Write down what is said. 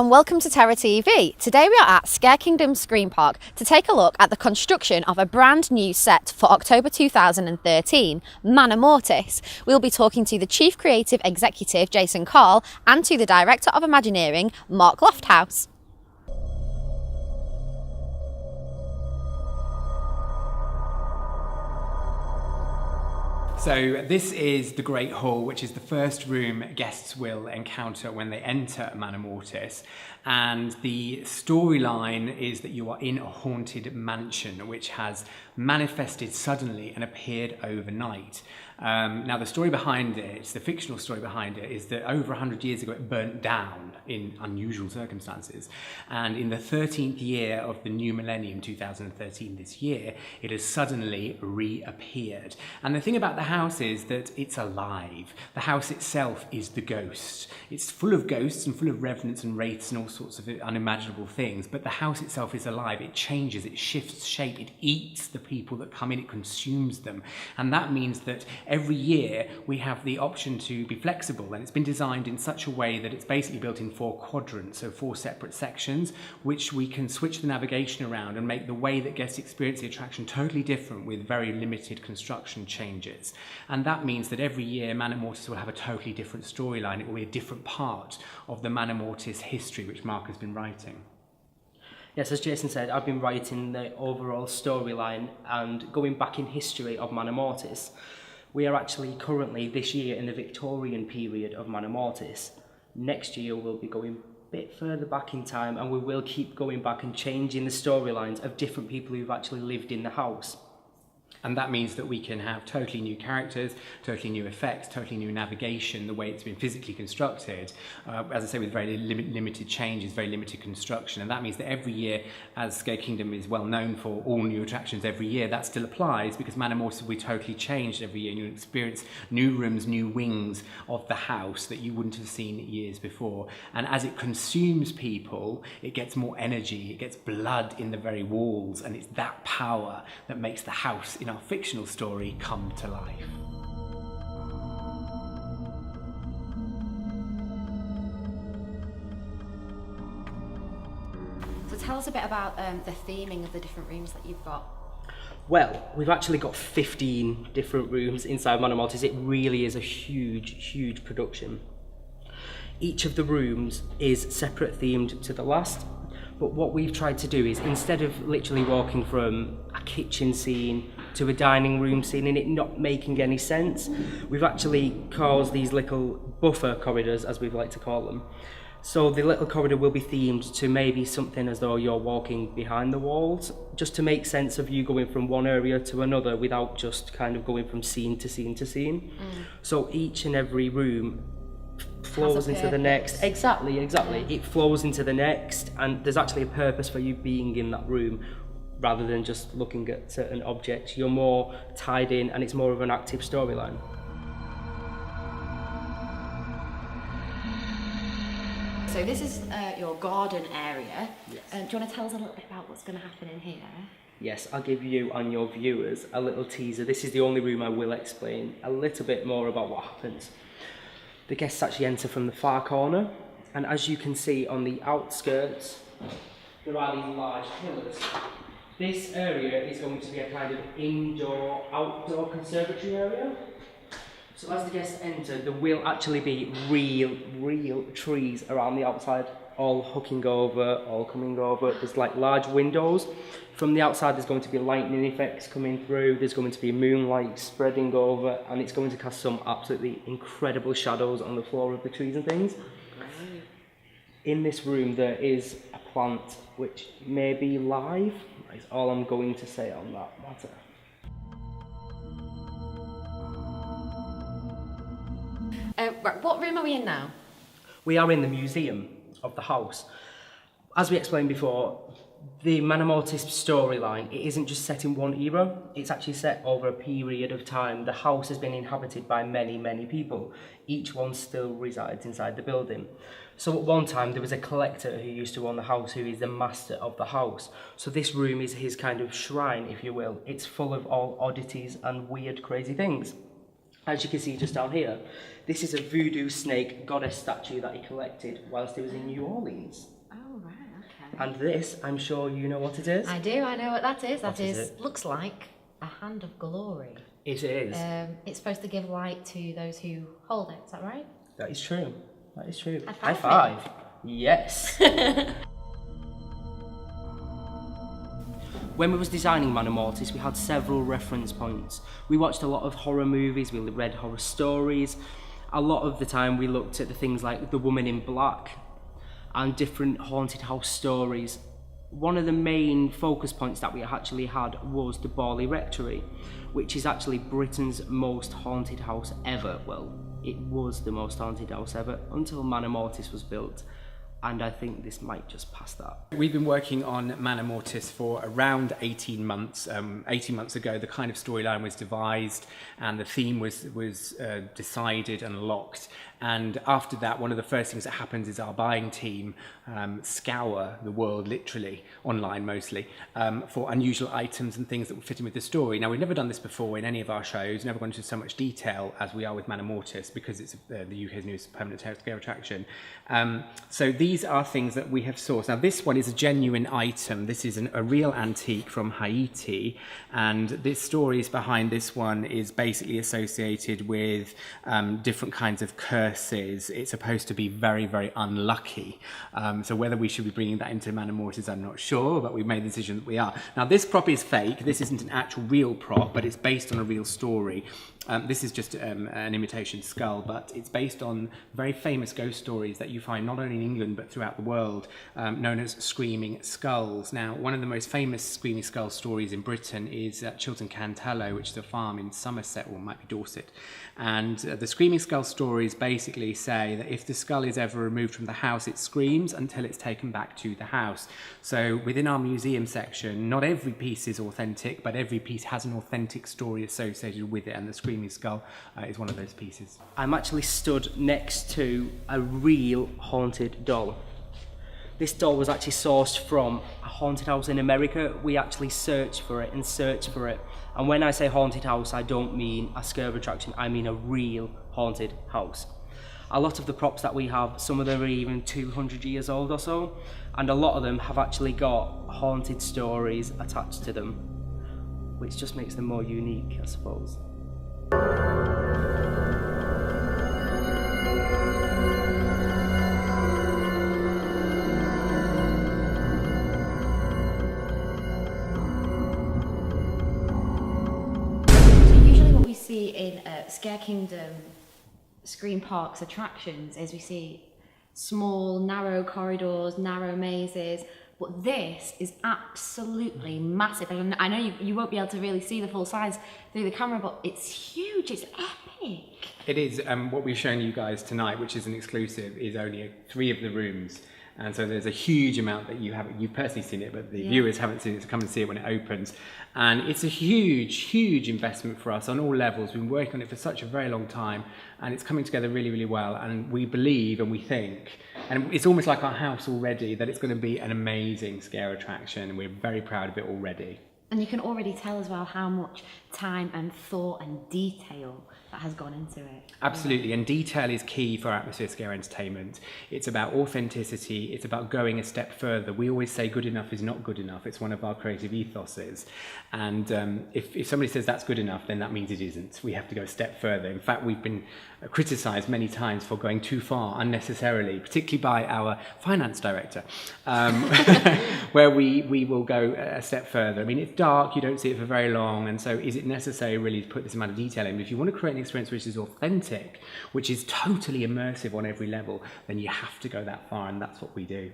and welcome to Terra TV. Today we are at Scare Kingdom Screen Park to take a look at the construction of a brand new set for October 2013, Manormortis. We'll be talking to the Chief Creative Executive, Karl, and to the Director of Imagineering, Lofthouse. So this is the Great Hall, which is the first room guests will encounter when they enter Manormortis. And the storyline is that you are in a haunted mansion which has manifested suddenly and appeared overnight. Now the story behind it, the fictional story behind it, is that over 100 years ago it burnt down in unusual circumstances, and in the 13th year of the new millennium, 2013, this year, it has suddenly reappeared. And the thing about the house is that it's alive. The house itself is the ghost. It's full of ghosts and full of revenants and wraiths and all sorts of unimaginable things, but the house itself is alive. It changes, it shifts shape, it eats the people that come in, it consumes them. And that means that every year we have the option to be flexible, and it's been designed in such a way that it's basically built in 4 quadrants, so 4 separate sections, which we can switch the navigation around and make the way that guests experience the attraction totally different with very limited construction changes. And that means that every year Manormortis will have a totally different storyline. It will be a different part of the Manormortis history which Mark has been writing. Yes, as Jason said, I've been writing the overall storyline and going back in history of Manormortis. We are actually currently this year in the Victorian period of Manormortis. Next year we'll be going a bit further back in time, and we will keep going back and changing the storylines of different people who've actually lived in the house. And that means that we can have totally new characters, totally new effects, totally new navigation, the way it's been physically constructed, as I say, with very limited changes, very limited construction. And that means that every year, as Scare Kingdom is well known for all new attractions every year, that still applies, because Manormortis will be totally changed every year, and you'll experience new rooms, new wings of the house that you wouldn't have seen years before. And as it consumes people, it gets more energy, it gets blood in the very walls, and it's that power that makes the house in our fictional story come to life. So tell us a bit about the theming of the different rooms that you've got. Well, we've actually got 15 different rooms inside Manormortis. It really is a huge production. Each of the rooms is separate themed to the last, but what we've tried to do is, instead of literally walking from a kitchen scene to a dining room scene and it not making any sense, we've actually caused these little buffer corridors, as we like to call them. So the little corridor will be themed to maybe something as though you're walking behind the walls, just to make sense of you going from one area to another without just kind of going from scene to scene to scene. So each and every room flows into the next. Exactly. It flows into the next, and there's actually a purpose for you being in that room rather than just looking at certain objects. You're more tied in, and it's more of an active storyline. So this is your garden area. Yes. Do you want to tell us a little bit about what's going to happen in here? Yes, I'll give you and your viewers a little teaser. This is the only room I will explain a little bit more about what happens. The guests actually enter from the far corner, and as you can see on the outskirts, there are these large pillars. This area is going to be a kind of indoor-outdoor conservatory area. So as the guests enter, there will actually be real trees around the outside, all hooking over, all coming over. There's like large windows. From the outside there's going to be lightning effects coming through, there's going to be moonlight spreading over, and it's going to cast some absolutely incredible shadows on the floor of the trees and things. In this room there is a plant which may be live. That's all I'm going to say on that matter. Right, what room are we in now? We are in the museum of the house. As we explained before, the Manormortis storyline, it isn't just set in one era, it's actually set over a period of time. The house has been inhabited by many people. Each one still resides inside the building. So at one time there was a collector who used to own the house, who is the master of the house. So this room is his kind of shrine, if you will. It's full of all oddities and weird, crazy things. as you can see just down here, this is a voodoo snake goddess statue that he collected whilst he was in New Orleans. Oh, right, okay. And this, I'm sure you know what it is. I do, I know what that is. What is it? Looks like a hand of glory. It is. It's supposed to give light to those who hold it, is that right? That is true. That is true. High five. Yes. When we was designing Manormortis, we had several reference points. We watched a lot of horror movies, we read horror stories. A lot of the time we looked at the things like The Woman in Black and different haunted house stories. One of the main focus points that we actually had was the Borley Rectory, which is actually Britain's most haunted house ever. Well, it was the most haunted house ever until Manormortis was built. And I think this might just pass that. We've been working on Manormortis for around 18 months. 18 months ago, the kind of storyline was devised and the theme was decided and locked. And after that, one of the first things that happens is our buying team scour the world, literally, online mostly, for unusual items and things that would fit in with the story. Now, we've never done this before in any of our shows, never gone into so much detail as we are with Manormortis, because it's the UK's newest permanent scale attraction. So these are things that we have sourced. Now, this one is a genuine item. This is a real antique from Haiti, and the stories behind this one is basically associated with different kinds of curses. It's supposed to be very, very unlucky. So whether we should be bringing that into Manormortis, I'm not sure, but we've made the decision that we are. Now, this prop is fake. This isn't an actual real prop, but it's based on a real story. This is just an imitation skull, but it's based on very famous ghost stories that you find not only in England but throughout the world, known as screaming skulls. Now, one of the most famous screaming skull stories in Britain is Chiltern Cantello, which is a farm in Somerset, or might be Dorset. And the screaming skull stories basically say that if the skull is ever removed from the house, it screams until it's taken back to the house. So within our museum section, not every piece is authentic, but every piece has an authentic story associated with it, and the screaming skull is one of those pieces. I'm actually stood next to a real haunted doll. This doll was actually sourced from a haunted house in America. We actually searched for it and searched for it. And when I say haunted house, I don't mean a scare attraction, I mean a real haunted house. A lot of the props that we have, some of them are even 200 years old or so, and a lot of them have actually got haunted stories attached to them, which just makes them more unique, I suppose. See in Scare Kingdom Scream Park's attractions is we see small, narrow corridors, narrow mazes, but this is absolutely massive. And I know you won't be able to really see the full size through the camera, but it's huge, it's epic. It is. What we've shown you guys tonight, which is an exclusive, is only 3 of the rooms. And so there's a huge amount that you've personally seen it, but the viewers haven't seen it, so come and see it when it opens. And it's a huge, huge investment for us on all levels. We've been working on it for such a very long time, and it's coming together really, really well. And we believe and we think, and it's almost like our house already, that it's going to be an amazing scare attraction, and we're very proud of it already. And you can already tell as well how much time and thought and detail that has gone into it. Absolutely, and detail is key for atmosphere scare entertainment. It's about authenticity, it's about going a step further. We always say good enough is not good enough. It's one of our creative ethoses. And if somebody says that's good enough, then that means it isn't. We have to go a step further. In fact, we've been criticised many times for going too far unnecessarily, particularly by our finance director, where we will go a step further. I mean, it's dark, you don't see it for very long, and so is it necessary really to put this amount of detail in? But if you want to create an experience which is authentic, which is totally immersive on every level, then you have to go that far, and that's what we do.